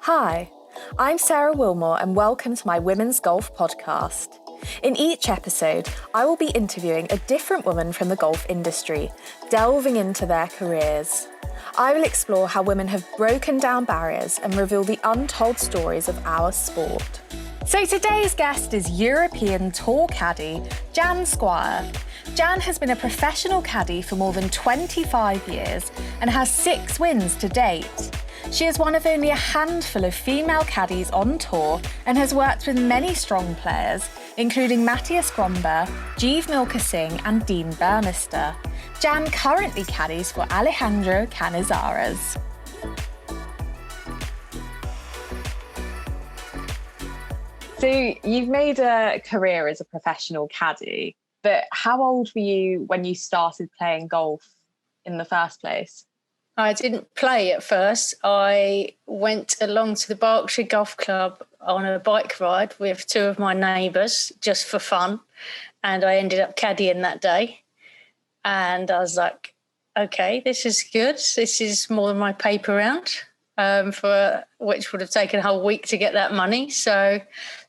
Hi, I'm Sarah Wilmore and welcome to my Women's Golf podcast. In each episode, I will be interviewing a different woman from the golf industry, delving into their careers. I will explore how women have broken down barriers and reveal the untold stories of our sport. So today's guest is European Tour caddy Jan Squire. Jan has been a professional caddy for more than 25 years and has 6 wins to date. She is one of only a handful of female caddies on tour and has worked with many strong players, including Mathias Gronberg, Jeev, Milkha, Singh and Dean Burmester. Jan currently caddies for Alejandro Canizares. So you've made a career as a professional caddy, but how old were you when you started playing golf in the first place? I didn't play at first. I went along to the Berkshire Golf Club on a bike ride with 2 of my neighbours just for fun. And I ended up caddying that day. And I was like, okay, this is good. This is more than my paper round, which would have taken a whole week to get that money. So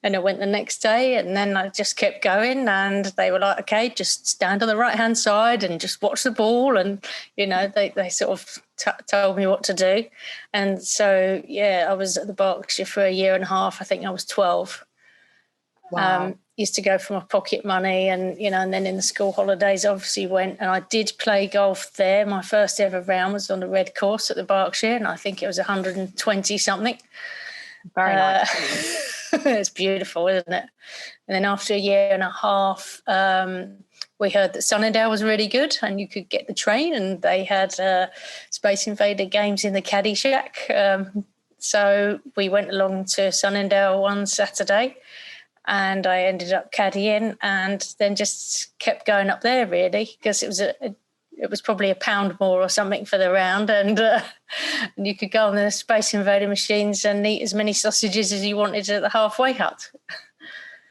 then I went the next day and then I just kept going and they were like, okay, just stand on the right-hand side and just watch the ball. And, you know, they sort of told me what to do. And so, yeah, I was at the Berkshire for a year and a half. I think I was 12. Wow. Used to go for my pocket money and, you know, and then in the school holidays obviously went and I did play golf there. My first ever round was on the red course at the Berkshire and I think it was 120 something. Very nice. It's beautiful, isn't it? And then after a year and a half, we heard that Sunningdale was really good and you could get the train and they had Space Invader games in the Caddy Shack. So we went along to Sunningdale one Saturday and I ended up caddying and then just kept going up there really because it was probably £1 more or something for the round and you could go on the Space Invader machines and eat as many sausages as you wanted at the halfway hut.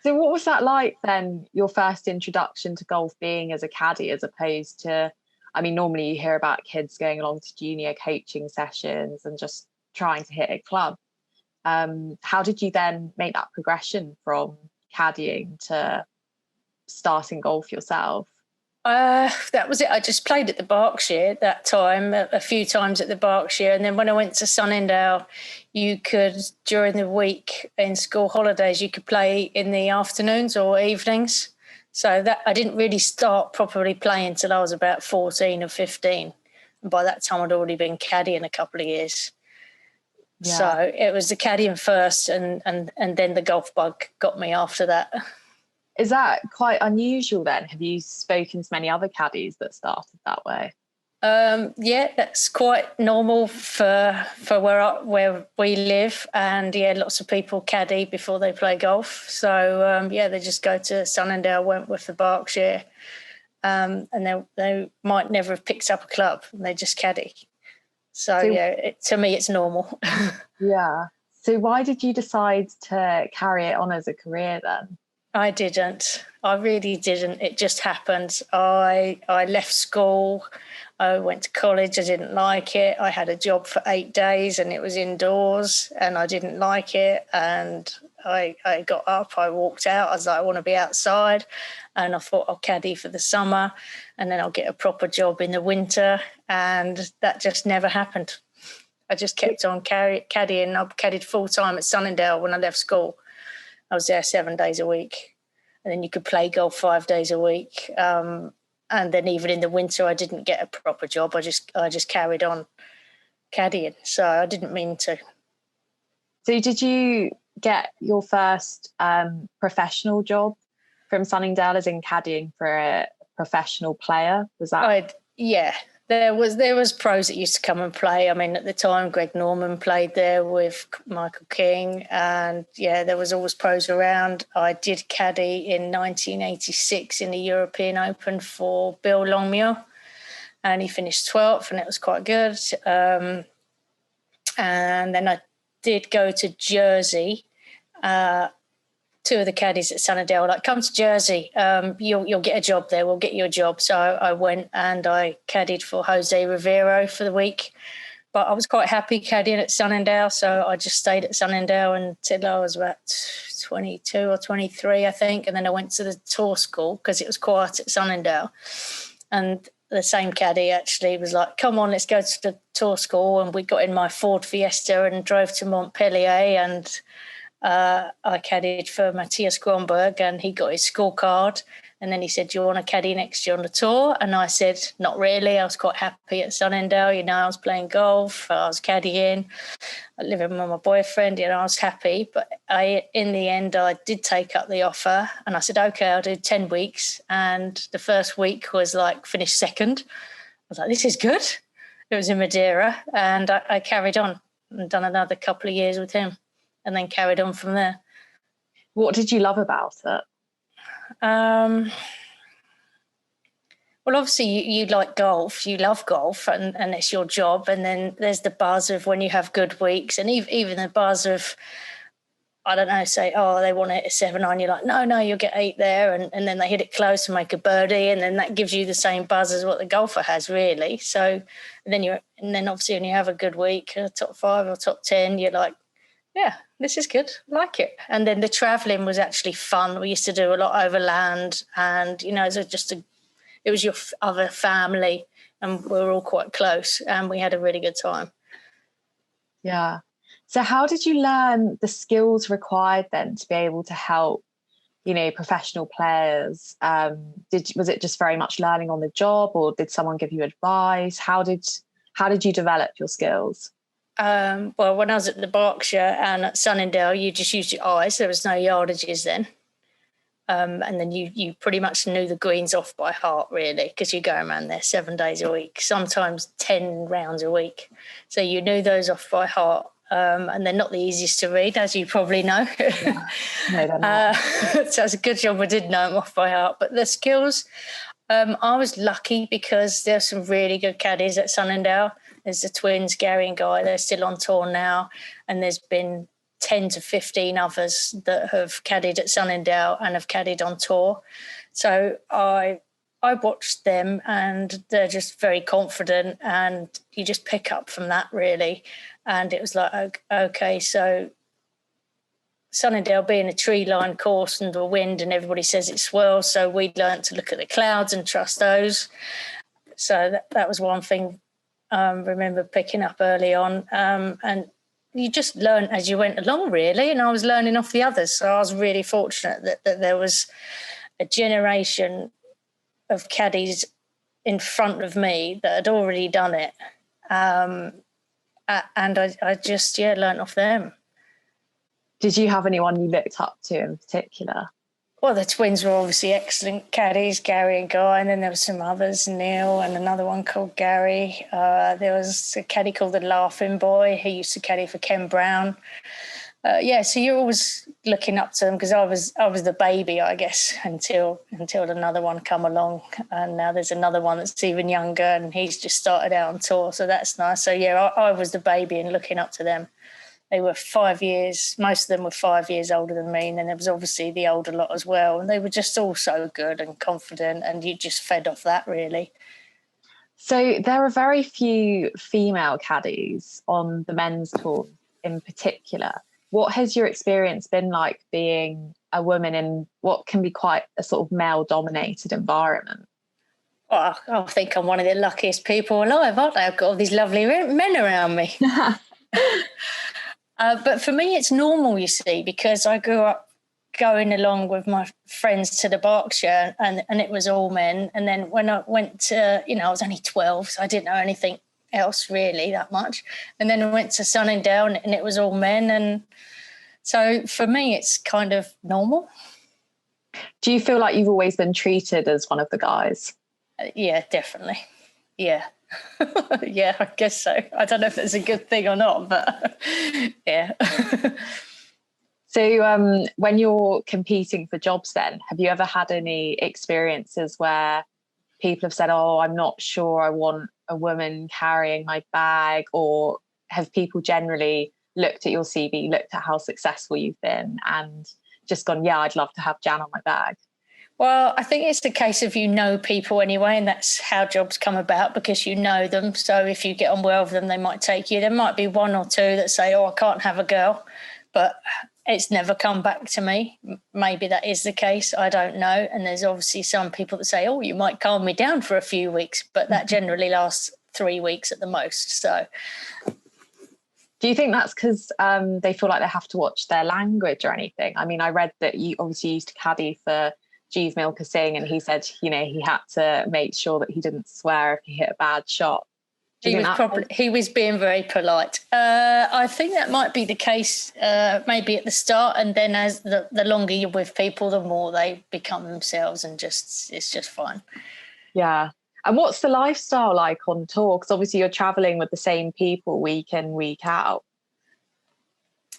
So what was that like then, your first introduction to golf being as a caddy as opposed to, I mean, normally you hear about kids going along to junior coaching sessions and just trying to hit a club. How did you then make that progression from caddying to starting golf yourself? That was it. I just played at the Berkshire at that time, a few times at the Berkshire. And then when I went to Sunningdale, you could, during the week in school holidays, you could play in the afternoons or evenings. So that I didn't really start properly playing until I was about 14 or 15. And by that time, I'd already been caddying a couple of years. Yeah. So it was the caddying first and then the golf bug got me after that. Is that quite unusual then? Have you spoken to many other caddies that started that way? Yeah, that's quite normal for where we live. And, yeah, lots of people caddy before they play golf. So, yeah, they just go to Sunningdale, went with the Berkshire, and they might never have picked up a club and they just caddy. So yeah, to me, it's normal. Yeah. So why did you decide to carry it on as a career then? I didn't. I really didn't. It just happened. I left school. I went to college. I didn't like it. I had a job for 8 days and it was indoors and I didn't like it. And I got up, I walked out. I was like, I want to be outside. And I thought I'll caddy for the summer and then I'll get a proper job in the winter. And that just never happened. I just kept on caddying. I caddied full-time at Sunningdale when I left school. I was there 7 days a week. And then you could play golf 5 days a week. And then even in the winter, I didn't get a proper job. I just carried on caddying. So I didn't mean to. So did you get your first professional job from Sunningdale as in caddying for a professional player? Was that? Yeah. There was pros that used to come and play. I mean, at the time, Greg Norman played there with Michael King, and yeah, there was always pros around. I did caddy in 1986 in the European Open for Bill Longmuir, and he finished 12th, and it was quite good. And then I did go to Jersey. 2 of the caddies at Sunningdale were like, come to Jersey, you'll get a job there, we'll get you a job. So I went and I caddied for Jose Rivero for the week But I was quite happy caddying at Sunningdale, so I just stayed at Sunningdale until I was about 22 or 23, I think. And then I went to the tour school because it was quiet at Sunningdale. And the same caddy actually was like, come on, let's go to the tour school. And we got in my Ford Fiesta and drove to Montpellier, and I caddied for Mathias Gronberg, and he got his scorecard. And then he said, do you want to caddy next year on the tour? And I said, not really. I was quite happy at Sunningdale. You know, I was playing golf. I was caddying. I living with my boyfriend. You know, I was happy. But in the end, I did take up the offer. And I said, OK, I'll do 10 weeks. And the first week was like finished second. I was like, this is good. It was in Madeira. And I carried on and done another couple of years with him and then carried on from there. What did you love about it? Well, obviously you like golf, you love golf, and it's your job. And then there's the buzz of when you have good weeks, and even the buzz of, I don't know, say, oh, they want to hit a 7-iron. You're like, no, you'll get 8 there. And then they hit it close and make a birdie. And then that gives you the same buzz as what the golfer has, really. So and then obviously when you have a good week, top 5 or top 10, you're like, yeah, this is good. I like it. And then the travelling was actually fun. We used to do a lot overland, and, you know, it was your other family, and we were all quite close, and we had a really good time. Yeah. So how did you learn the skills required then to be able to help, you know, professional players? Was it just very much learning on the job, or did someone give you advice? How did you develop your skills? Well, when I was at the Berkshire and at Sunningdale, you just used your eyes. There was no yardages then. And then you pretty much knew the greens off by heart, really, because you're going around there 7 days a week, sometimes 10 rounds a week. So you knew those off by heart. And they're not the easiest to read, as you probably know. Yeah. No, they're not. So it's a good job I did know them off by heart. But the skills, I was lucky because there's some really good caddies at Sunningdale. There's the twins, Gary and Guy. They're still on tour now. And there's been 10 to 15 others that have caddied at Sunningdale and have caddied on tour. So I watched them, and they're just very confident, and you just pick up from that, really. And it was like, okay, so Sunningdale being a tree-lined course and the wind, and everybody says it swirls, so we learnt to look at the clouds and trust those. So that was one thing I remember picking up early on. And you just learn as you went along, really, and I was learning off the others. So I was really fortunate that there was a generation of caddies in front of me that had already done it. And I just, learnt off them. Did you have anyone you looked up to in particular? Well, the twins were obviously excellent caddies, Gary and Guy, and then there were some others, Neil and another one called Gary. There was a caddy called the Laughing Boy who used to caddy for Ken Brown. So you're always looking up to them, because I was the baby, I guess, until another one come along, and now there's another one that's even younger, and he's just started out on tour, so that's nice. So I was the baby and looking up to them. They were 5 years, most of them were 5 years older than me, and then there was obviously the older lot as well, and they were just all so good and confident, and you just fed off that, really. So there are very few female caddies on the men's tour in particular. What has your experience been like being a woman in what can be quite a sort of male-dominated environment? Well, I think I'm one of the luckiest people alive, aren't I? I've got all these lovely men around me. But for me, it's normal, you see, because I grew up going along with my friends to the Berkshire, and it was all men. And then when I went to, I was only 12, so I didn't know anything else really that much. And then I went to Sunningdale, and it was all men. And so for me, it's kind of normal. Do you feel like you've always been treated as one of the guys? Yeah, definitely. Yeah. Yeah, I guess so. I don't know if that's a good thing or not, but yeah. So when you're competing for jobs then, have you ever had any experiences where people have said, oh, I'm not sure I want a woman carrying my bag? Or have people generally looked at your CV, looked at how successful you've been, and just gone, yeah, I'd love to have Jan on my bag? Well, I think it's the case of people anyway, and that's how jobs come about because you know them. So if you get on well with them, they might take you. There might be one or two that say, oh, I can't have a girl, but it's never come back to me. Maybe that is the case. I don't know. And there's obviously some people that say, oh, you might calm me down for a few weeks, but that generally lasts 3 weeks at the most. So do you think that's because they feel like they have to watch their language or anything? I mean, I read that you obviously used to caddy for Jeev, Milkha, Singh, and he said, he had to make sure that he didn't swear if he hit a bad shot. He was being very polite. I think that might be the case maybe at the start, and then as the longer you're with people, the more they become themselves, and it's just fun. Yeah. And what's the lifestyle like on tour? Because obviously you're traveling with the same people week in, week out.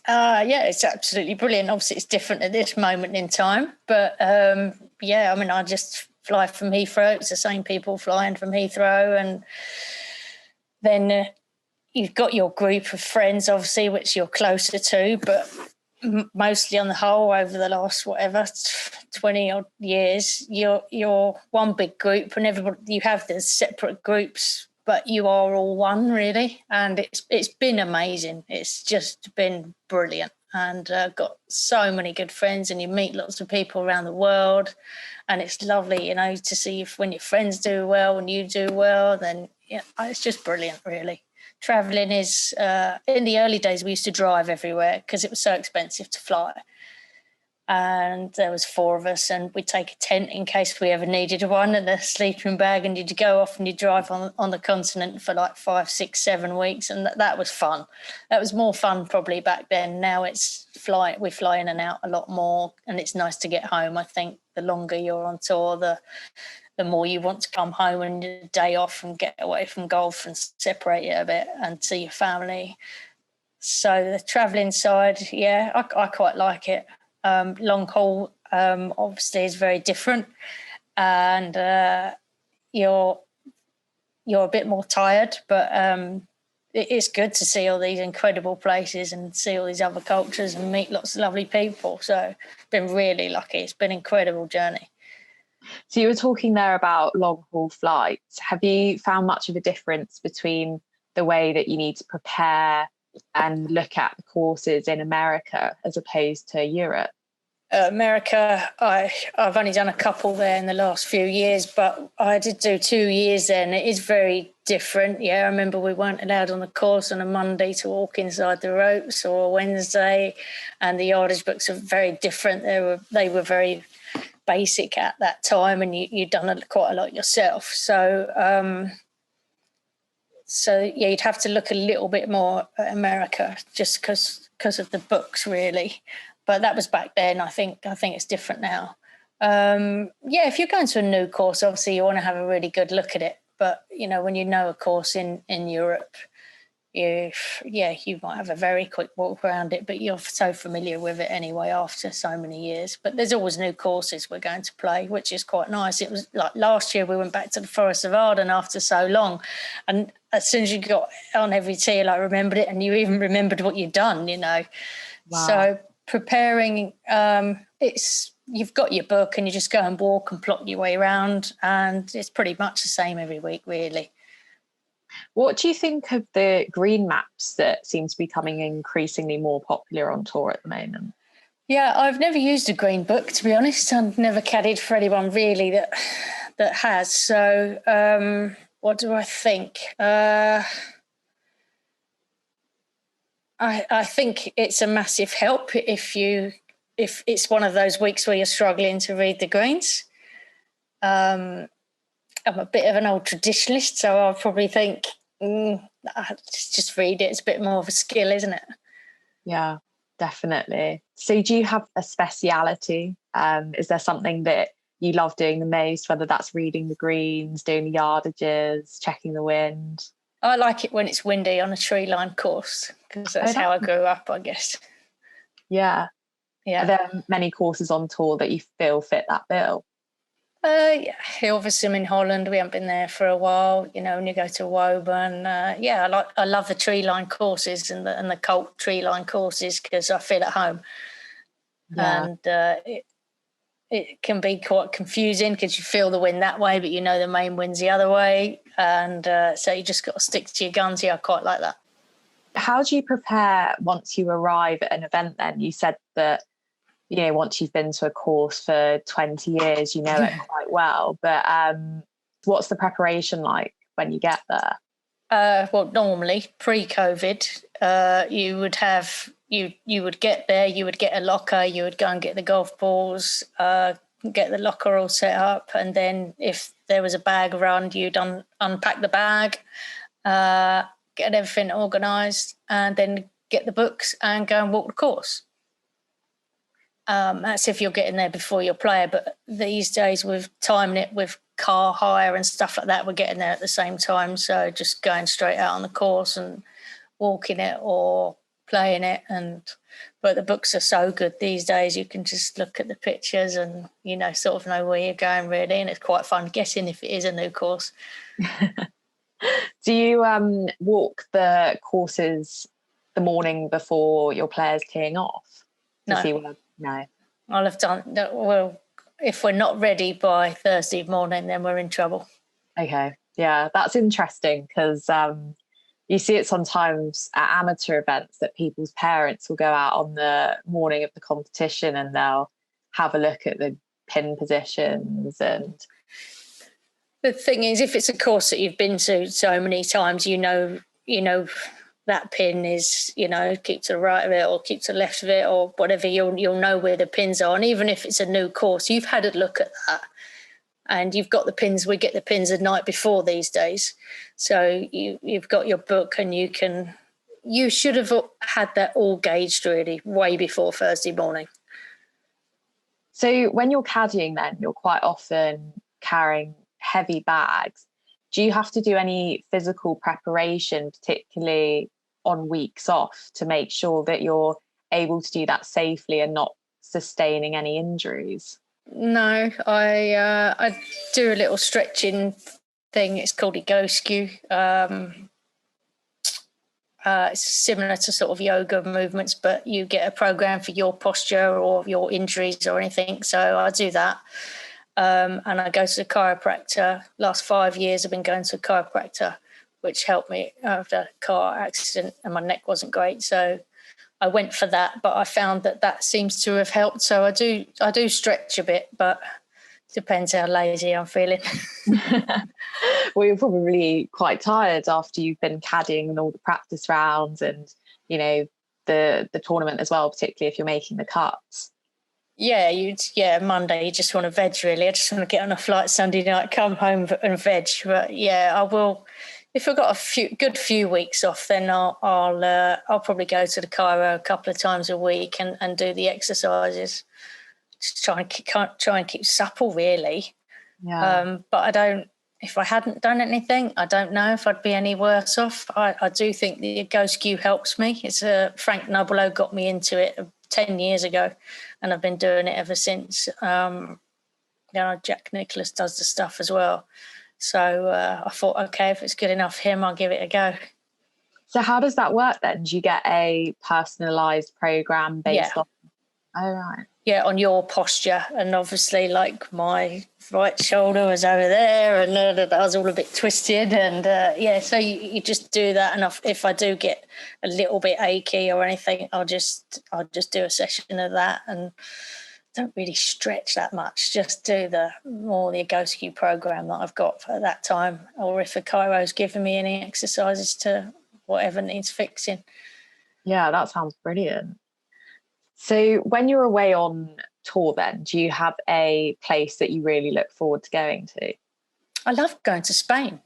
Yeah, it's absolutely brilliant. Obviously, it's different at this moment in time. But, yeah, I mean, I just fly from Heathrow. It's the same people flying from Heathrow. And then you've got your group of friends, obviously, which you're closer to. But mostly on the whole, over the last, 20-odd years, you're one big group. And everybody, you have the separate groups, but you are all one, really, and it's been amazing. It's just been brilliant, and got so many good friends, and you meet lots of people around the world, and it's lovely, to see if when your friends do well and you do well, then it's just brilliant, really. Travelling is, in the early days, we used to drive everywhere because it was so expensive to fly. And there was 4 of us, and we'd take a tent in case we ever needed one and a sleeping bag, and you'd go off and you'd drive on the continent for like 5, 6, 7 weeks, and that was fun. That was more fun probably back then. Now we fly in and out a lot more, and it's nice to get home. I think the longer you're on tour, the more you want to come home and a day off and get away from golf and separate it a bit and see your family. So the travelling side, yeah, I quite like it. Long haul obviously is very different, and you're a bit more tired, but it's good to see all these incredible places and see all these other cultures and meet lots of lovely people. So been really lucky. It's been an incredible journey. So you were talking there about long haul flights. Have you found much of a difference between the way that you need to prepare and look at the courses in America as opposed to Europe? America, I've only done a couple there in the last few years, but I did do 2 years there, and it is very different. Yeah, I remember we weren't allowed on the course on a Monday to walk inside the ropes, or a Wednesday, and the yardage books are very different. They were very basic at that time, and you'd done quite a lot yourself. So yeah, you'd have to look a little bit more at America just because of the books, really. But that was back then. I think it's different now. Yeah, if you're going to a new course, obviously you want to have a really good look at it. But when you know a course in Europe, you might have a very quick walk around it, but you're so familiar with it anyway after so many years. But there's always new courses we're going to play, which is quite nice. It was like last year we went back to the Forest of Arden after so long, and as soon as you got on every tee, I remembered it, and you even remembered what you'd done. Wow. So preparing, you've got your book and you just go and walk and plot your way around, and it's pretty much the same every week, really. What do you think of the green maps that seem to be becoming increasingly more popular on tour at the moment? Yeah, I've never used a green book, to be honest. I've never caddied for anyone really that has. So what do I think? I think it's a massive help if it's one of those weeks where you're struggling to read the greens. I'm a bit of an old traditionalist, so I'll probably think, just read it. It's a bit more of a skill, isn't it? Yeah, definitely. So do you have a speciality? Is there something that you love doing the most, whether that's reading the greens, doing the yardages, checking the wind? I like it when it's windy on a tree line course, because that's how I grew up, I guess. Yeah. Are there many courses on tour that you feel fit that bill? Yeah, Hilversum in Holland. We haven't been there for a while. When you go to Woburn, I love the tree line courses and the cult tree line courses because I feel at home. Yeah. And it can be quite confusing because you feel the wind that way, but you know the main wind's the other way. And so you just got to stick to your guns. Yeah, I quite like that. How do you prepare once you arrive at an event then? You said that, you know, once you've been to a course for 20 years, you know it quite well. But what's the preparation like when you get there? Well, normally pre-COVID, you would have you would get there, you would get a locker, you would go and get the golf balls, get the locker all set up, and then if there was a bag run, you'd unpack the bag, get everything organised, and then get the books and go and walk the course. That's if you're getting there before your player, but these days with timing it with car hire and stuff like that, we're getting there at the same time, so just going straight out on the course and walking it or playing it. But the books are so good these days, you can just look at the pictures and, you know, sort of know where you're going really, and it's quite fun guessing if it is a new course. Do you walk the courses the morning before your players teeing off? No. No. I'll have done that. Well, if we're not ready by Thursday morning, then we're in trouble. Okay. Yeah, that's interesting because you see it sometimes at amateur events that people's parents will go out on the morning of the competition and they'll have a look at the pin positions. And the thing is, if it's a course that you've been to so many times, you know that pin is, you know, keep to the right of it or keep to the left of it or whatever, you'll know where the pins are. And even if it's a new course, you've had a look at that and you've got the pins. We get the pins the night before these days. So you've got your book and you should have had that all gauged really way before Thursday morning. So when you're caddying then, you're quite often carrying heavy bags. Do you have to do any physical preparation, particularly on weeks off, to make sure that you're able to do that safely and not sustaining any injuries? No, I do a little stretching thing. It's called a go skew. It's similar to sort of yoga movements, but you get a program for your posture or your injuries or anything. So I do that. And I go to the chiropractor. Last 5 years I've been going to a chiropractor, which helped me after a car accident and my neck wasn't great. So I went for that, but I found that seems to have helped. So I do stretch a bit, but depends how lazy I'm feeling. Well, you're probably quite tired after you've been caddying and all the practice rounds and, you know, the tournament as well, particularly if you're making the cuts. Yeah, Monday you just want to veg really. I just want to get on a flight Sunday night, come home and veg. But yeah, I will. If I've got a good few weeks off, then I'll probably go to the chiro a couple of times a week and do the exercises. Just try and keep supple really. Yeah. But I don't. If I hadn't done anything, I don't know if I'd be any worse off. I do think the go skew helps me. It's Frank Nobilo got me into it 10 years ago, and I've been doing it ever since. Jack Nicklaus does the stuff as well. So I thought, okay, if it's good enough for him, I'll give it a go. So how does that work then? Do you get a personalised programme based on? Oh, right. Yeah, on your posture. And obviously, like my right shoulder was over there and that was all a bit twisted. And so you just do that. And if I do get a little bit achy or anything, I'll just do a session of that and don't really stretch that much. Just do the go skew program that I've got for that time. Or if a chiro's giving me any exercises to whatever needs fixing. Yeah, that sounds brilliant. So when you're away on tour then, do you have a place that you really look forward to going to? I love going to Spain.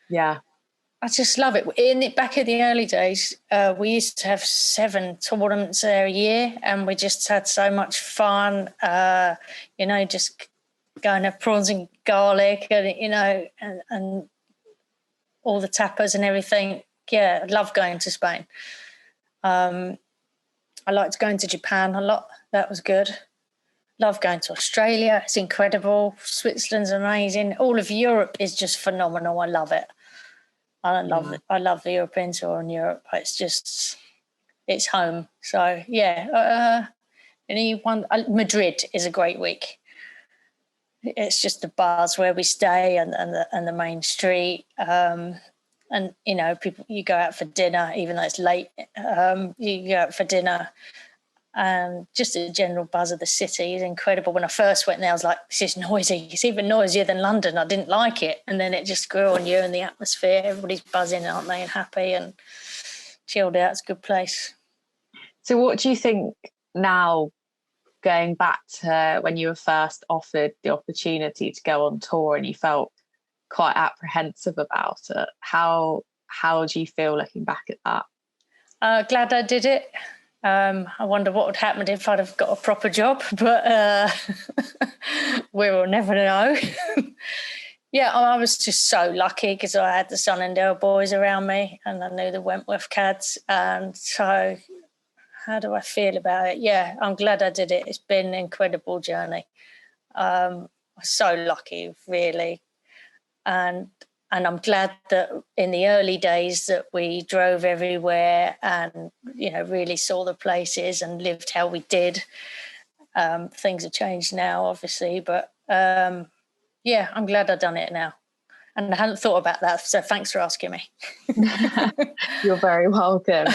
Yeah. I just love it. Back in the early days, we used to have 7 tournaments there a year and we just had so much fun, just going to prawns and garlic and, and all the tapas and everything. Yeah, I love going to Spain. I liked going to Japan a lot. That was good. Love going to Australia. It's incredible. Switzerland's amazing. All of Europe is just phenomenal. I love it. I love it. I love the European tour in Europe. It's home. So, yeah. Madrid is a great week. It's just the bars where we stay and the main street. And, you know, people, you go out for dinner, even though it's late, you go out for dinner. And just the general buzz of the city is incredible. When I first went there, I was like, this is noisy. It's even noisier than London. I didn't like it. And then it just grew on you, and the atmosphere, everybody's buzzing, aren't they, and happy and chilled out. It's a good place. So what do you think now, going back to when you were first offered the opportunity to go on tour and you felt quite apprehensive about it? How do you feel looking back at that? Glad I did it. I wonder what would happen if I'd have got a proper job, but we will never know. Yeah, I was just so lucky because I had the Sunningdale boys around me and I knew the Wentworth cads. And so how do I feel about it? Yeah, I'm glad I did it. It's been an incredible journey. I'm so lucky, really. And I'm glad that in the early days that we drove everywhere and, you know, really saw the places and lived how we did. Things have changed now, obviously, but yeah, I'm glad I've done it now. And I hadn't thought about that, so thanks for asking me. You're very welcome.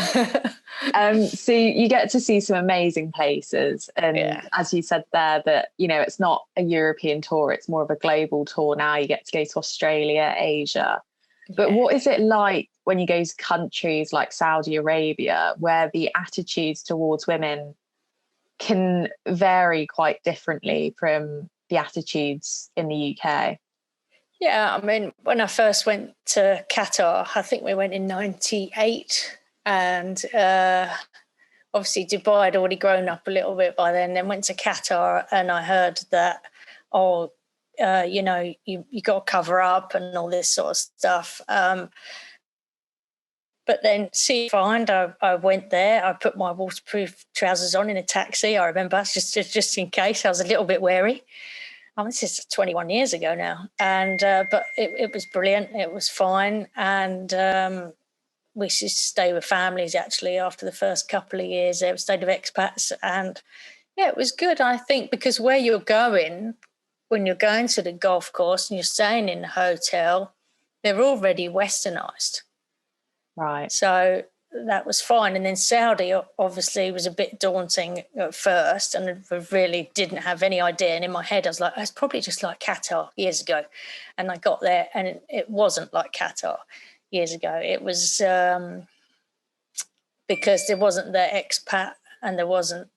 So you get to see some amazing places. And as you said there, that, you know, it's not a European tour, it's more of a global tour now. You get to go to Australia, Asia. But what is it like when you go to countries like Saudi Arabia, where the attitudes towards women can vary quite differently from the attitudes in the UK? Yeah, I mean, when I first went to Qatar, I think we went in 98, and obviously Dubai had already grown up a little bit by then went to Qatar, and I heard that, you know, you got to cover up and all this sort of stuff. But then, fine, I went there. I put my waterproof trousers on in a taxi, I remember, just in case. I was a little bit wary. This is 21 years ago now. And but it was brilliant. It was fine. And we used to stay with families, actually, after the first couple of years. We stayed with expats. And, yeah, it was good, I think, because where you're going, when you're going to the golf course and you're staying in the hotel, they're already westernised. Right. So that was fine. And then Saudi obviously was a bit daunting at first, and I really didn't have any idea. And in my head, I was like, it's probably just like Qatar years ago. And I got there and it wasn't like Qatar years ago. It was because there wasn't the expat, and it wasn't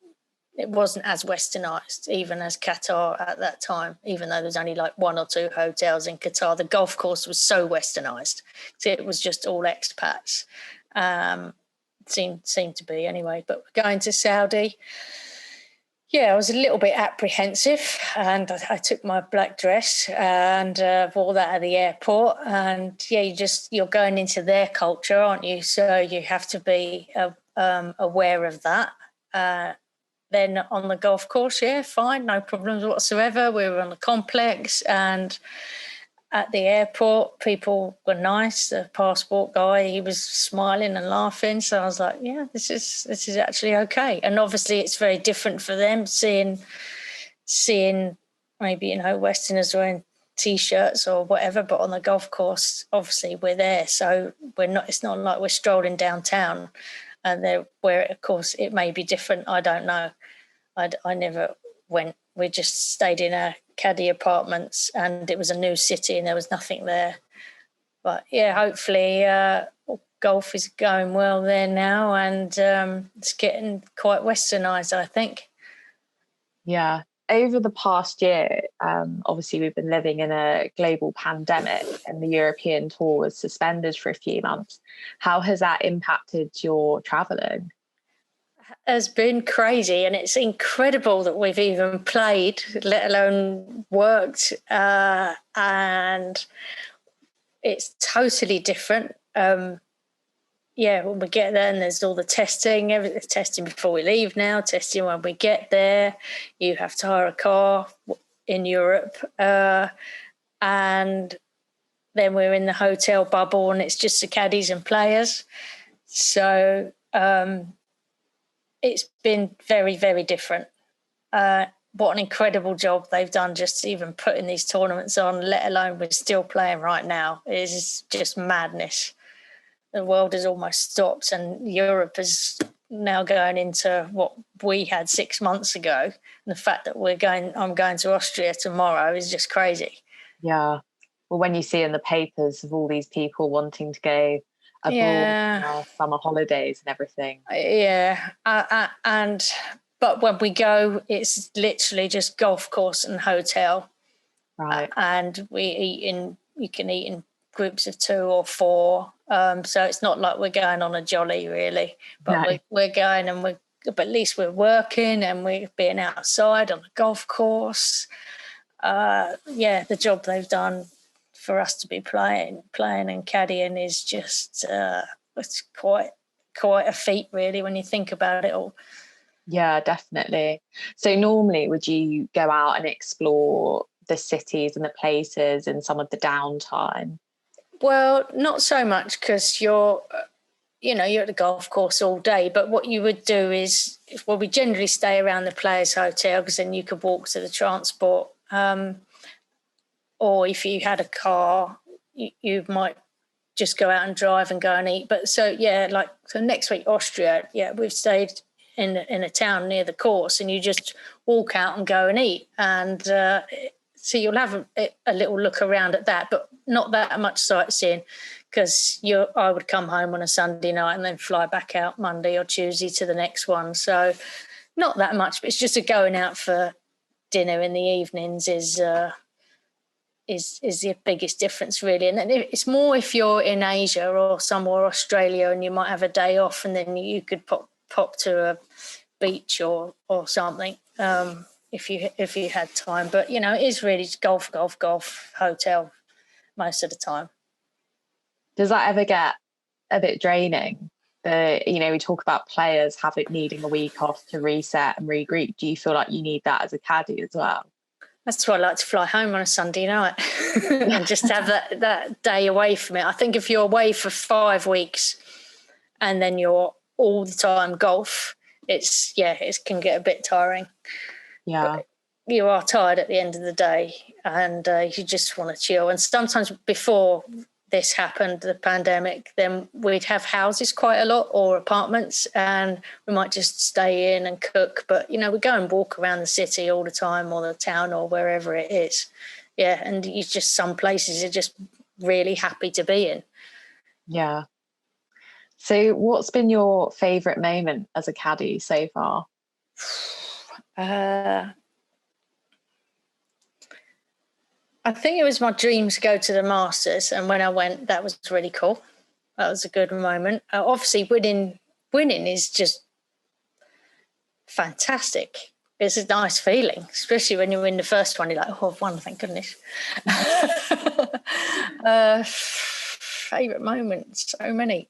as westernised even as Qatar at that time, even though there's only like one or two hotels in Qatar. The golf course was so westernised. So it was just all expats. Seemed to be anyway. But going to Saudi, yeah, I was a little bit apprehensive, and I took my black dress and wore that at the airport. And yeah, you're going into their culture, aren't you? So you have to be aware of that. Then on the golf course, yeah, fine, no problems whatsoever. We were on the complex, and at the airport, people were nice. The passport guy, he was smiling and laughing. So I was like, yeah, this is actually okay. And obviously it's very different for them seeing maybe, you know, Westerners wearing T-shirts or whatever, but on the golf course, obviously we're there. So it's not like we're strolling downtown and where, of course, it may be different. I don't know. I never went. We just stayed in our caddy apartments, and it was a new city and there was nothing there. But yeah, hopefully golf is going well there now, and it's getting quite westernised, I think. Yeah. Over the past year, obviously we've been living in a global pandemic and the European tour was suspended for a few months. How has that impacted your travelling? Has been crazy, and it's incredible that we've even played, let alone worked, and it's totally different. When we get there, and there's all the testing, everything's testing before we leave now, testing when we get there. You have to hire a car in Europe, and then we're in the hotel bubble, and it's just the caddies and players. So it's been very, very different. what an incredible job they've done just even putting these tournaments on, let alone we're still playing right now. It is just madness. The world has almost stopped, and Europe is now going into what we had 6 months ago. And the fact that I'm going to Austria tomorrow is just crazy. Yeah. Well, when you see in the papers of all these people wanting to go abroad on summer holidays and everything. Yeah. But when we go, it's literally just golf course and hotel. Right. And you can eat in groups of 2 or 4. So it's not like we're going on a jolly, really. But we're going, and but at least we're working and we're being outside on the golf course. The job they've done for us to be playing and caddying is just it's quite a feat, really, when you think about it all. Yeah, definitely. So normally would you go out and explore the cities and the places in some of the downtime? Well, not so much, because you're at the golf course all day. But what you would do is, we generally stay around the players' hotel, because then you could walk to the transport. Or if you had a car, you might just go out and drive and go and eat. But so next week, Austria, we've stayed in a town near the course, and you just walk out and go and eat. And so you'll have a little look around at that, but not that much sightseeing, because I would come home on a Sunday night and then fly back out Monday or Tuesday to the next one. So not that much, but it's just going out for dinner in the evenings is the biggest difference, really. And it's more if you're in Asia or somewhere, Australia, and you might have a day off, and then you could pop to a beach or something if you had time. But it is really golf, hotel most of the time. Does that ever get a bit draining? We talk about players needing a week off to reset and regroup. Do you feel like you need that as a caddy as well? That's why I like to fly home on a Sunday night and just have that day away from it. I think if you're away for 5 weeks and then you're all the time golf, it can get a bit tiring. Yeah. But you are tired at the end of the day, and you just want to chill. And sometimes before this happened, the pandemic, then we'd have houses quite a lot, or apartments, and we might just stay in and cook. But, we go and walk around the city all the time, or the town, or wherever it is. Yeah, and some places you're just really happy to be in. Yeah. So what's been your favourite moment as a caddy so far? I think it was my dream to go to the Masters, and when I went, that was really cool. That was a good moment. Obviously, winning is just fantastic. It's a nice feeling, especially when you win the first one. You're like, I've won, thank goodness. Favourite moments, so many.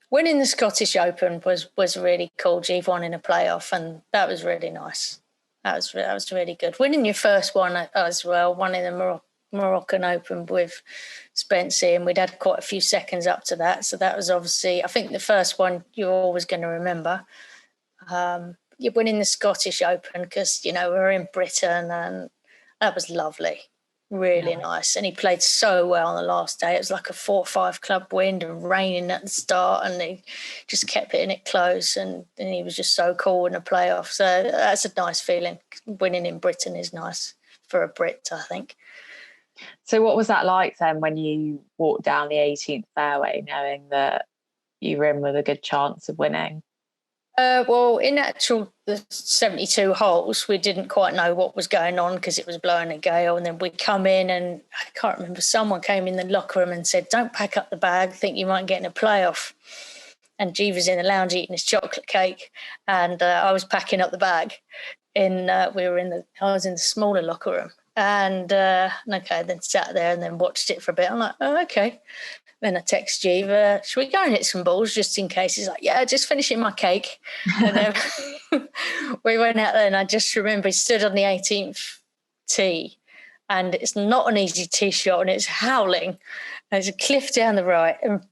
Winning the Scottish Open was really cool. Jeev won in a playoff, and that was really nice. That was really good. Winning your first one as well, one in the Moroccan Open with Spencer, and we'd had quite a few seconds up to that. So that was obviously, I think the first one you're always going to remember. You're winning the Scottish Open because, we're in Britain, and that was lovely. Really nice. And he played so well on the last day. It was like a 4 or 5 club wind and raining at the start, and he just kept hitting it close, and he was just so cool in the playoff. So that's a nice feeling. Winning in Britain is nice for a Brit, I think. So what was that like then when you walked down the 18th fairway knowing that you were in with a good chance of winning? Well, in the 72 holes, we didn't quite know what was going on because it was blowing a gale. And then we come in, and I can't remember, someone came in the locker room and said, don't pack up the bag, think you might get in a playoff. And Jeev was in the lounge eating his chocolate cake, and I was packing up the bag. I was in the smaller locker room. And then sat there and then watched it for a bit. I'm like, oh, okay. Then I text Jeev, should we go and hit some balls just in case? He's like, yeah, just finishing my cake. And then we went out there, and I just remember he stood on the 18th tee, and it's not an easy tee shot, and it's howling. There's a cliff down the right, and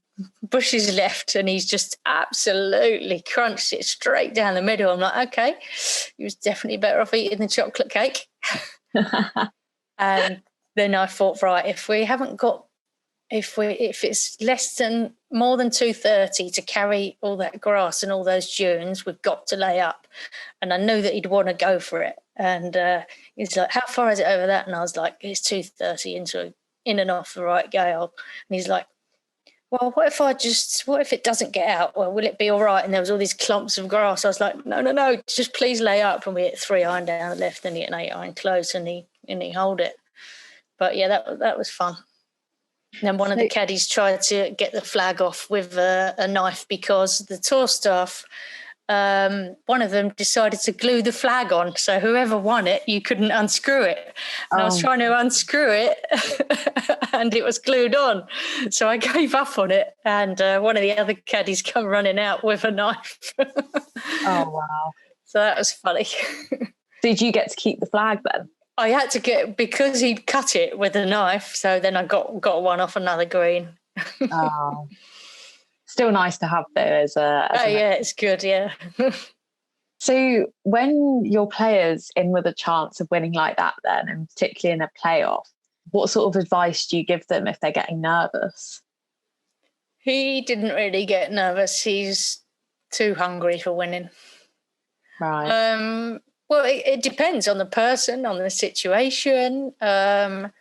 bushes left, and he's just absolutely crunched it straight down the middle. I'm like, okay, he was definitely better off eating the chocolate cake. And then I thought, right, if it's more than 230 to carry all that grass and all those dunes, we've got to lay up. And I knew that he'd want to go for it. And he's like, how far is it over that? And I was like, it's 230 in and off the right gale. And he's like, well, what if it doesn't get out? Well, will it be all right? And there was all these clumps of grass. I was like, no, just please lay up. And we hit 3 iron down the left and he hit an 8 iron close, and he hold it. But yeah, that was fun. And then one of the caddies tried to get the flag off with a knife, because the tour staff, one of them decided to glue the flag on. So whoever won it, you couldn't unscrew it. And I was trying to unscrew it and it was glued on. So I gave up on it. And one of the other caddies come running out with a knife. Oh, wow. So that was funny. Did you get to keep the flag then? I had to because he'd cut it with a knife. So then I got one off another green. Oh, still nice to have though. Yeah, it's good. Yeah. So when your players in with a chance of winning like that, then, and particularly in a playoff, what sort of advice do you give them if they're getting nervous? He didn't really get nervous. He's too hungry for winning. Right. Well, it depends on the person, on the situation. I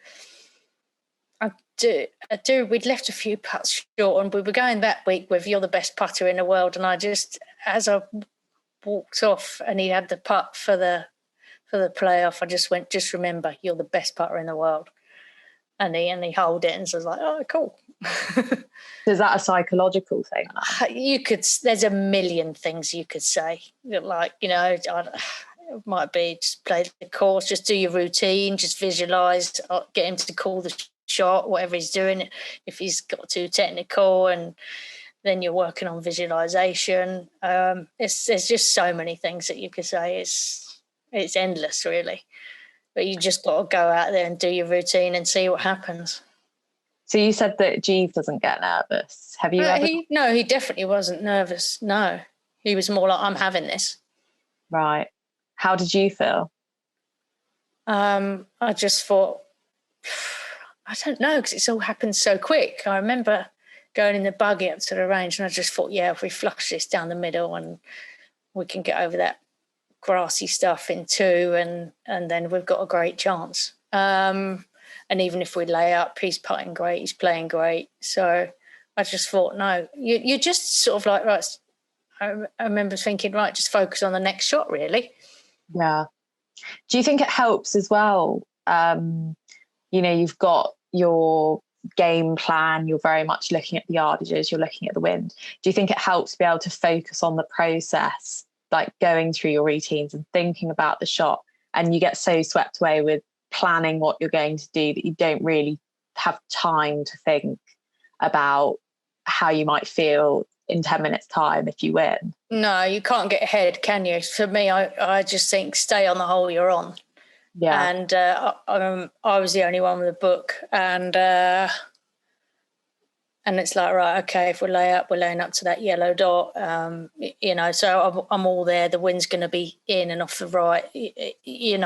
do. We'd left a few putts short, and we were going that week with "You're the best putter in the world." And I just, as I walked off, and he had the putt for the playoff, I just went, "Just remember, you're the best putter in the world." And he held it, and so I was like, "Oh, cool." Is that a psychological thing? There's a million things you could say, like, it might be just play the course, just do your routine, just visualise, get him to call the shot, whatever he's doing. If he's got too technical, and then you're working on visualisation. There's just so many things that you could say. It's endless, really. But you just got to go out there and do your routine and see what happens. So you said that Jeev doesn't get nervous. Have you ever? No, he definitely wasn't nervous. No, he was more like, I'm having this. Right. How did you feel? I just thought, I don't know, because it's all happened so quick. I remember going in the buggy up to the range, and I just thought, yeah, if we flush this down the middle and we can get over that grassy stuff in 2, and then we've got a great chance. And even if we lay up, he's putting great, he's playing great. So I just thought, no, you just sort of like, right, I remember thinking, right, just focus on the next shot, really. Yeah. Do you think it helps as well? You've got your game plan, you're very much looking at the yardages, you're looking at the wind. Do you think it helps to be able to focus on the process, like going through your routines and thinking about the shot, and you get so swept away with planning what you're going to do that you don't really have time to think about how you might feel in 10 minutes time if you win? No, you can't get ahead, can you? For me, I just think stay on the hole you're on. Yeah. And I was the only one with a book, and it's like, right, okay, if we lay up, we're laying up to that yellow dot, so I'm all there. The wind's going to be in and off the right. You're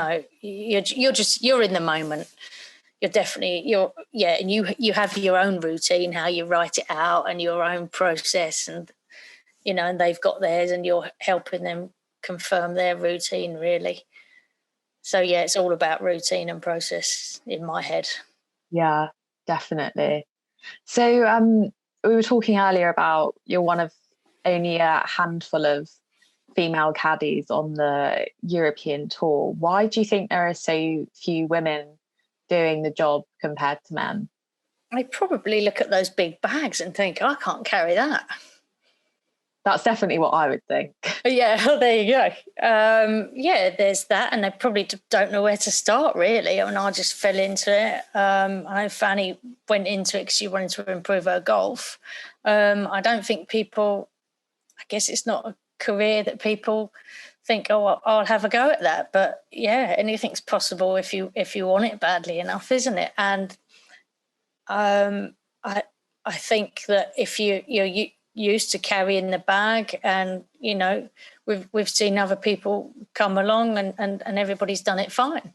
in the moment. And you have your own routine, how you write it out, and your own process, and and they've got theirs, and you're helping them confirm their routine, really. So yeah, it's all about routine and process in my head. Yeah, definitely. So we were talking earlier about you're one of only a handful of female caddies on the European tour. Why do you think there are so few women doing the job compared to men? I probably look at those big bags and think, I can't carry that. That's definitely what I would think. Yeah, well, there you go. There's that, and they probably don't know where to start, really. I mean, I just fell into it. I know Fanny went into it because she wanted to improve her golf. I don't think people, I guess it's not a career that people think, oh, I'll have a go at that. But yeah, anything's possible if you want it badly enough, isn't it? And I think that if you're used to carrying the bag, and we've seen other people come along and everybody's done it fine.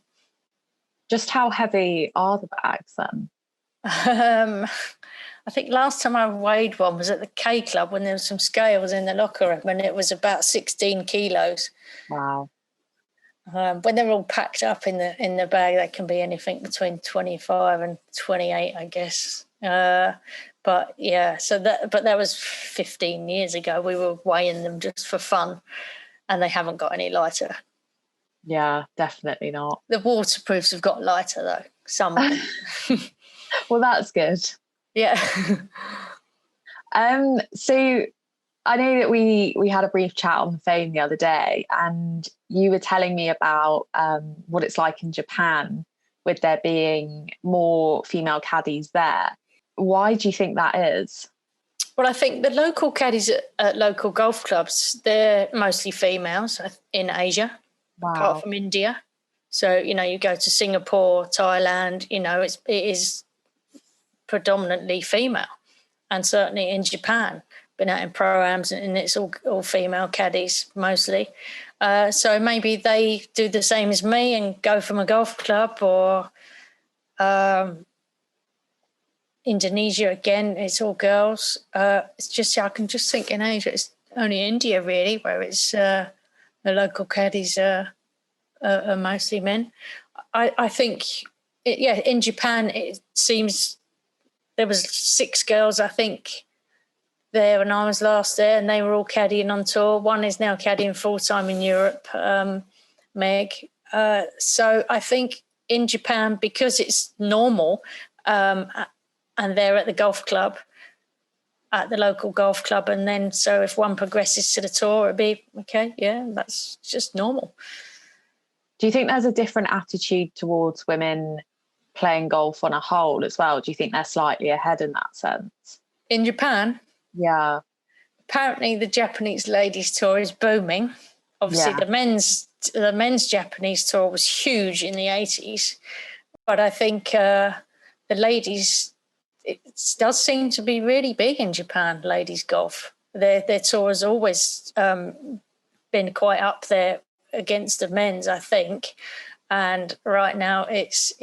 Just how heavy are the bags then? I think last time I weighed one was at the K Club when there was some scales in the locker room, and it was about 16 kilos. Wow. When they're all packed up in the bag, that can be anything between 25 and 28, I guess. But yeah, but that was 15 years ago. We were weighing them just for fun, and they haven't got any lighter. Yeah, definitely not. The waterproofs have got lighter though, some of them. Well, that's good. Yeah. So I know that we had a brief chat on the phone the other day, and you were telling me about what it's like in Japan with there being more female caddies there. Why do you think that is? Well, I think the local caddies at local golf clubs, they're mostly females in Asia, apart from India. So, you go to Singapore, Thailand, it is predominantly female. And certainly in Japan, been out in pro-ams and it's all female caddies mostly. So maybe they do the same as me and go from a golf club, or Indonesia again, it's all girls. It's just, I can just think in Asia, it's only India really where it's the local caddies are mostly men. I think, in Japan it seems there was 6 girls, I think, there when I was last there, and they were all caddying on tour. One is now caddying full-time in Europe, Meg. So I think in Japan, because it's normal, and they're at the golf club, at the local golf club, and then so if one progresses to the tour, it'd be, okay, yeah, that's just normal. Do you think there's a different attitude towards women playing golf on a whole as well? Do you think they're slightly ahead in that sense? In Japan? Yeah. Apparently the Japanese ladies tour is booming. Obviously the men's Japanese tour was huge in the 80s. But I think the ladies, it does seem to be really big in Japan, ladies golf. Their tour has always been quite up there against the men's, I think. And right now it's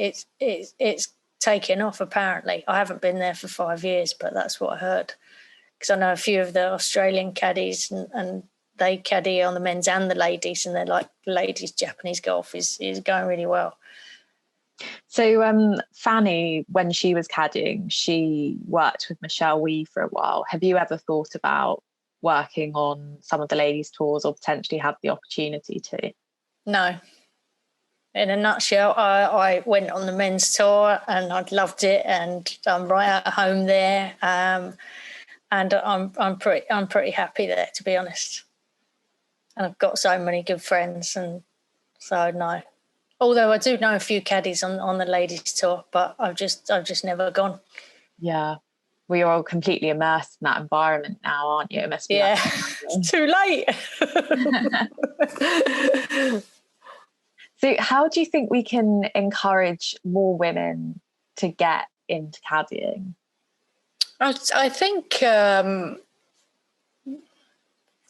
taken off, apparently. I haven't been there for 5 years, but that's what I heard. Because I know a few of the Australian caddies and they caddy on the men's and the ladies, and they're like, ladies Japanese golf is going really well. So Fanny, when she was caddying, she worked with Michelle Wee for a while. Have you ever thought about working on some of the ladies' tours, or potentially had the opportunity to? No. In a nutshell, I went on the men's tour and I loved it, and I'm right at home there. And I'm pretty happy there, to be honest. And I've got so many good friends, and so no. Although I do know a few caddies on the ladies' tour, but I've just never gone. Yeah. Well, you're all completely immersed in that environment now, aren't you? It must be. Yeah, it's too late. So how do you think we can encourage more women to get into caddying? I think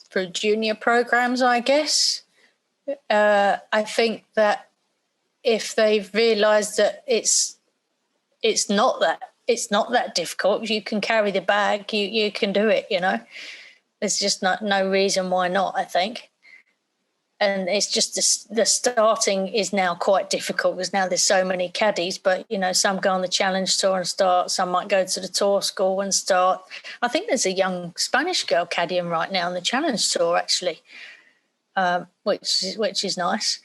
through junior programs, I guess. I think that if they've realised that it's not that difficult, you can carry the bag, you can do it, There's just no reason why not, I think. And it's just the starting is now quite difficult because now there's so many caddies, but, some go on the challenge tour and start, some might go to the tour school and start. I think there's a young Spanish girl caddying right now on the challenge tour, actually, which is nice.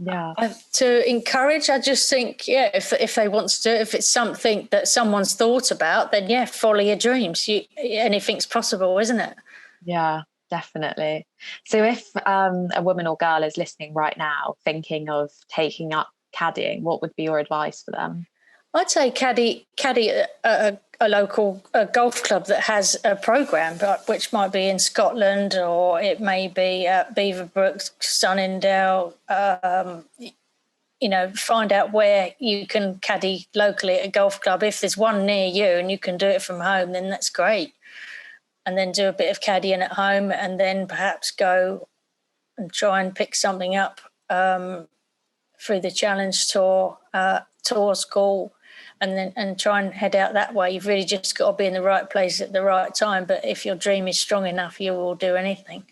Yeah. To encourage, I just think, if they want to do it, if it's something that someone's thought about, then, follow your dreams. Anything's possible, isn't it? Yeah. Definitely. So if a woman or girl is listening right now thinking of taking up caddying, what would be your advice for them? I'd say caddy at a local golf club that has a programme, which might be in Scotland, or it may be at Beaverbrook, Sunningdale, find out where you can caddy locally at a golf club. If there's one near you and you can do it from home, then that's great. And then do a bit of caddying at home, and then perhaps go and try and pick something up through the Challenge Tour, tour school, and try and head out that way. You've really just got to be in the right place at the right time. But if your dream is strong enough, you will do anything.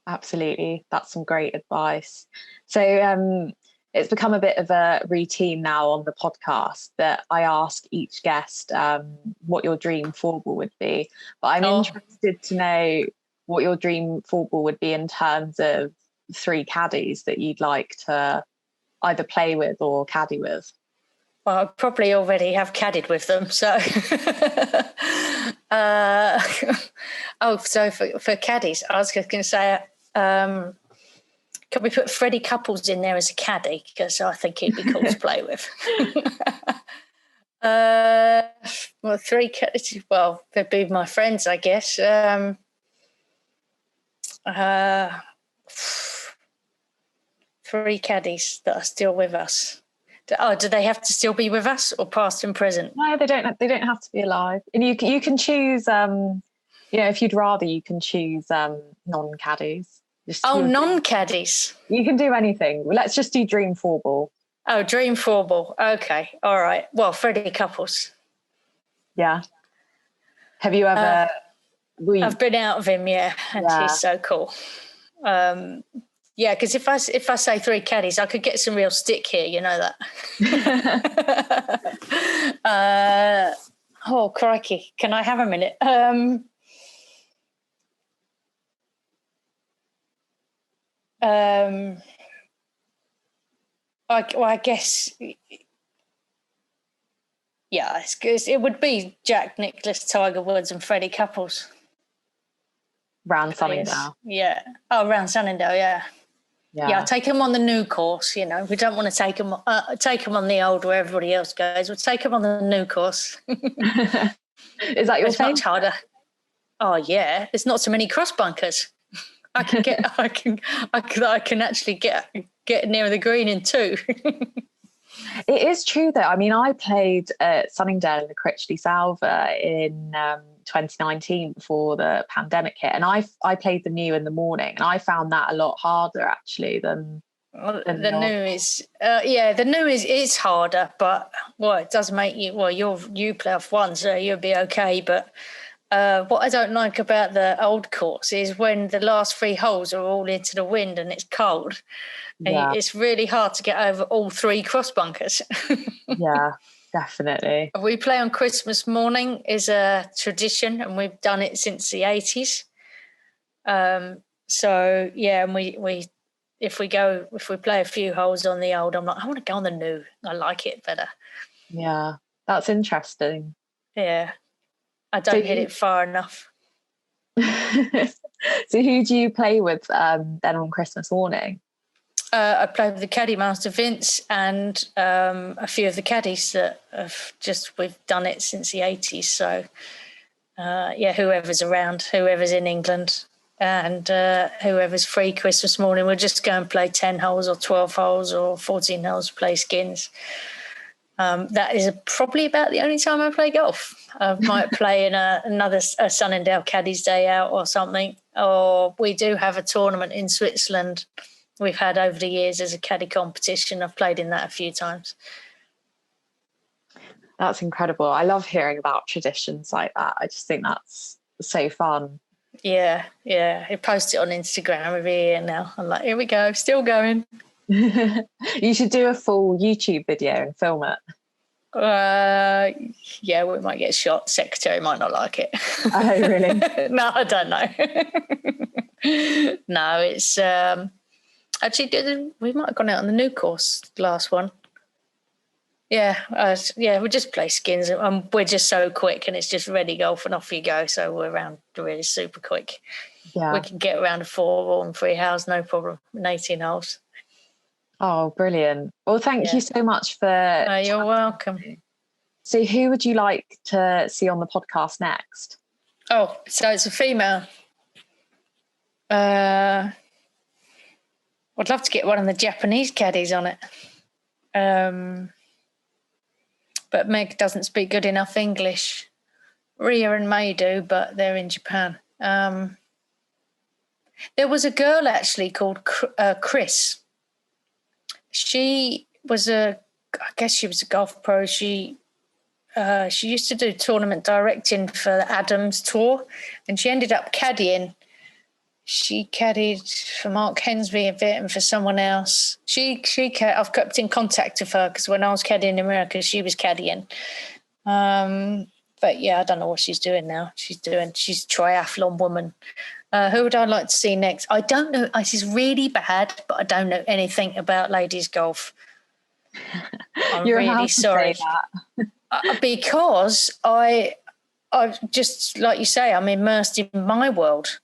Absolutely. That's some great advice. So it's become a bit of a routine now on the podcast that I ask each guest what your dream four ball would be. But I'm interested to know what your dream four ball would be in terms of 3 caddies that you'd like to either play with or caddy with. Well, I probably already have caddied with them, so. So for caddies, I was going to say, can we put Freddie Couples in there as a caddy? Because I think he'd be cool to play with. Well, 3 caddies. Well, they'd be my friends, I guess. 3 caddies that are still with us. Do they have to still be with us, or past and present? No, they don't. They don't have to be alive. And you can choose. If you'd rather, you can choose non-caddies. Non-caddies. You can do anything. Let's just do dream four ball. Oh, dream four ball. Okay, all right. Well, Freddie Couples. Yeah. Have you ever? I've been out of him, yeah, and he's so cool. Yeah, because if I say 3 caddies, I could get some real stick here. You know that. Oh, crikey! Can I have a minute? I guess, yeah, it would be Jack Nicklaus, Tiger Woods, and Freddie Couples. Round Sunningdale. Yeah. Oh, round Sunningdale, yeah. Yeah, take them on the new course, we don't want to take them on the old where everybody else goes. We'll take them on the new course. Is that your thing? Much harder. Oh, yeah. There's not so many cross bunkers. I can actually get near the green in 2. It is true though. I mean, I played at Sunningdale in the Critchley Salver in 2019 before the pandemic hit, and I played the new in the morning, and I found that a lot harder actually than the new is. The new is harder, but it does make you. Well, you play off 1, so you'll be okay. But what I don't like about the old course is when the last 3 holes are all into the wind and it's cold. And it's really hard to get over all 3 cross bunkers. Yeah, definitely. We play on Christmas morning is a tradition, and we've done it since the 80s. So yeah, and we if we play a few holes on the old, I'm like, I want to go on the new. I like it better. Yeah, that's interesting. Yeah, I don't hit it far enough. So who do you play with then on Christmas morning? I played with the caddy master Vince and a few of the caddies that we've done it since the 80s. So whoever's around, whoever's in England, and whoever's free Christmas morning, we'll just go and play 10 holes or 12 holes or 14 holes, play skins. That is probably about the only time I play golf. I might play in another Sunningdale Caddies Day Out or something. Or we do have a tournament in Switzerland we've had over the years as a caddy competition. I've played in that a few times. That's incredible. I love hearing about traditions like that. I just think that's so fun. Yeah. I post it on Instagram every year now. I'm like, here we go, still going. You should do a full YouTube video and film it. Yeah, we might get shot. Secretary might not like it. Oh, really? No, I don't know. No, it's actually we might have gone out on the new course, last one. Yeah, we just play skins, and we're just so quick, and it's just ready golf and off you go. So we're around really super quick. Yeah, we can get around a 4 and 3 holes, no problem, in 18 holes. Oh, brilliant! Well, thank you so much for. You're welcome. So, who would you like to see on the podcast next? Oh, so it's a female. I'd love to get one of the Japanese caddies on it. But Meg doesn't speak good enough English. Ria and May do, but they're in Japan. There was a girl actually called Chris. She was I guess she was a golf pro. She used to do tournament directing for the Adams Tour, and she ended up caddying. She caddied for Mark Hensby a bit and for someone else. I've kept in contact with her because when I was caddying in America, she was caddying. But yeah, I don't know what she's doing now. She's a triathlon woman. Who would I like to see next? I don't know. This is really bad, but I don't know anything about ladies golf. I'm You're really sorry. To say that. Because I just, like you say, I'm immersed in my world.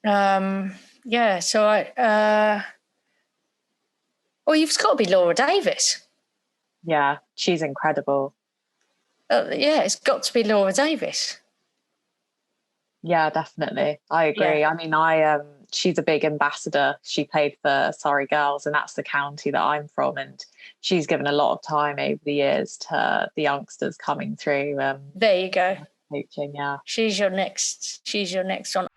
So you've got to be Laura Davis. Yeah, she's incredible. It's got to be Laura Davis. Yeah, definitely. I agree. Yeah. I mean, she's a big ambassador. She played for Surrey Girls, and that's the county that I'm from. And she's given a lot of time over the years to the youngsters coming through. There you go. Coaching, yeah. She's your next one.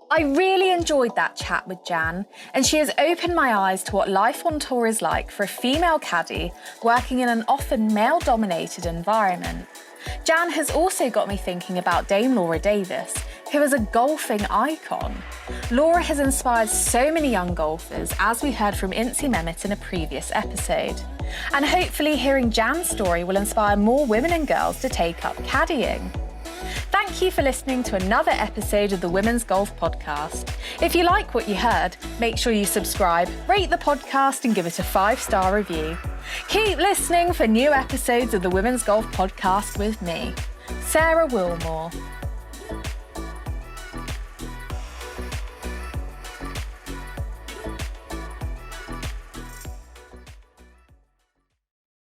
I really enjoyed that chat with Jan, and she has opened my eyes to what life on tour is like for a female caddy working in an often male-dominated environment. Jan has also got me thinking about Dame Laura Davis, who is a golfing icon. Laura has inspired so many young golfers, as we heard from Incy Mehmet in a previous episode. And hopefully hearing Jan's story will inspire more women and girls to take up caddying. Thank you for listening to another episode of the Women's Golf Podcast. If you like what you heard, make sure you subscribe, rate the podcast and give it a 5-star review. Keep listening for new episodes of the Women's Golf Podcast with me, Sarah Wilmore.